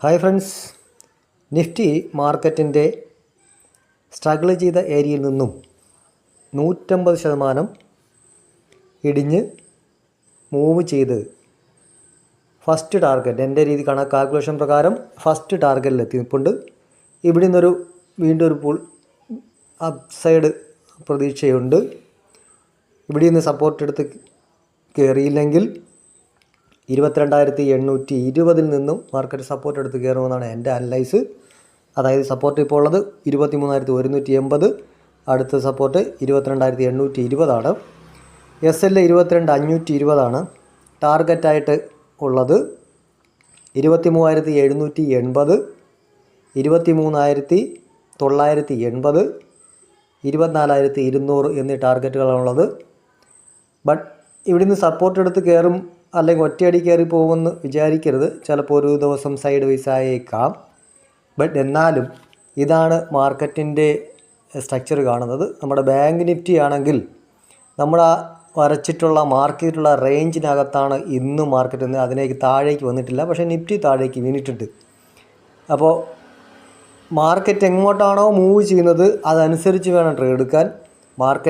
Hi friends, Nifty മാർക്കറ്റിൻ്റെ struggle ചെയ്ത ഏരിയയിൽ നിന്നും 150% ഇടിഞ്ഞ് മൂവ് ചെയ്ത് ഫസ്റ്റ് ടാർഗറ്റ് എൻ്റെ രീതി കാൽക്കുലേഷൻ പ്രകാരം ഫസ്റ്റ് ടാർഗറ്റിലെത്തി നിൽപ്പുണ്ട്. ഇവിടെ നിന്നൊരു വീണ്ടും ഒരു പുൾ അപ്പ് സൈഡ് പ്രതീക്ഷയുണ്ട്. ഇവിടെ നിന്ന് സപ്പോർട്ട് എടുത്ത് കയറിയില്ലെങ്കിൽ 22,820 നിന്നും മാർക്കറ്റ് സപ്പോർട്ട് എടുത്ത് കയറുമെന്നാണ് എൻ്റെ അനലൈസ്. അതായത് സപ്പോർട്ട് ഇപ്പോൾ ഉള്ളത് 23,180, അടുത്ത സപ്പോർട്ട് 22,820 SL 22,520 ടാർഗറ്റായിട്ട് ഉള്ളത് 23,780, 23,980, 24,200 എന്നീ ടാർഗറ്റുകളാണുള്ളത്. ബട്ട് ഇവിടെ നിന്ന് സപ്പോർട്ട് എടുത്ത് കയറും അല്ലെങ്കിൽ ഒറ്റയടി കയറി പോകുമെന്ന് വിചാരിക്കരുത്. ചിലപ്പോൾ ഒരു ദിവസം സൈഡ് വൈസ് ആയേക്കാം. ബട്ട് എന്നാലും ഇതാണ് മാർക്കറ്റിൻ്റെ സ്ട്രക്ചർ കാണുന്നത്. നമ്മുടെ ബാങ്ക് നിഫ്റ്റി ആണെങ്കിൽ നമ്മൾ ആ വരച്ചിട്ടുള്ള മാർക്കറ്റുള്ള റേഞ്ചിനകത്താണ് ഇന്നും മാർക്കറ്റ് നിന്ന് അതിലേക്ക് താഴേക്ക് വന്നിട്ടില്ല. പക്ഷേ നിഫ്റ്റി താഴേക്ക് വീണിട്ടുണ്ട്. അപ്പോൾ മാർക്കറ്റ് എങ്ങോട്ടാണോ മൂവ് ചെയ്യുന്നത് അതനുസരിച്ച് വേണം ട്രേഡ് എടുക്കാൻ. മാർക്കറ്റ്